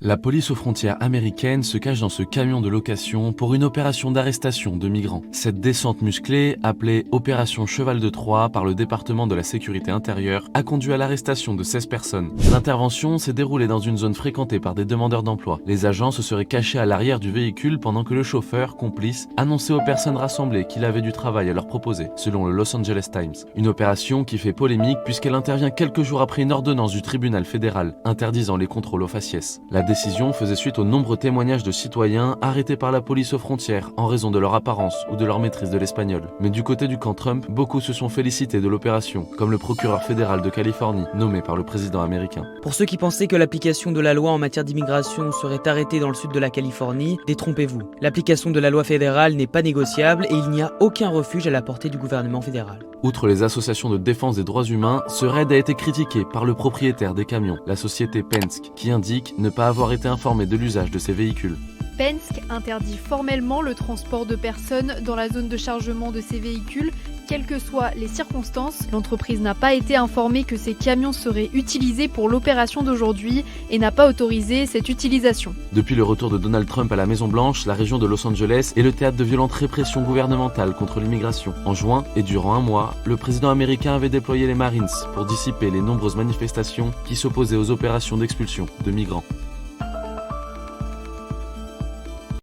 La police aux frontières américaine se cache dans ce camion de location pour une opération d'arrestation de migrants. Cette descente musclée, appelée Opération Cheval de Troie par le département de la sécurité intérieure, a conduit à l'arrestation de 16 personnes. L'intervention s'est déroulée dans une zone fréquentée par des demandeurs d'emploi. Les agents se seraient cachés à l'arrière du véhicule pendant que le chauffeur, complice, annonçait aux personnes rassemblées qu'il avait du travail à leur proposer, selon le Los Angeles Times. Une opération qui fait polémique puisqu'elle intervient quelques jours après une ordonnance du tribunal fédéral interdisant les contrôles aux faciès. La décision faisait suite aux nombreux témoignages de citoyens arrêtés par la police aux frontières en raison de leur apparence ou de leur maîtrise de l'espagnol. Mais du côté du camp Trump, beaucoup se sont félicités de l'opération, comme le procureur fédéral de Californie, nommé par le président américain. Pour ceux qui pensaient que l'application de la loi en matière d'immigration serait arrêtée dans le sud de la Californie, détrompez-vous. L'application de la loi fédérale n'est pas négociable et il n'y a aucun refuge à la portée du gouvernement fédéral. Outre les associations de défense des droits humains, ce raid a été critiqué par le propriétaire des camions, la société Penske, qui indique ne pas avoir été informé de l'usage de ces véhicules. Penske interdit formellement le transport de personnes dans la zone de chargement de ces véhicules, quelles que soient les circonstances. L'entreprise n'a pas été informée que ces camions seraient utilisés pour l'opération d'aujourd'hui et n'a pas autorisé cette utilisation. Depuis le retour de Donald Trump à la Maison-Blanche, la région de Los Angeles est le théâtre de violentes répressions gouvernementales contre l'immigration. En juin, et durant un mois, le président américain avait déployé les Marines pour dissiper les nombreuses manifestations qui s'opposaient aux opérations d'expulsion de migrants.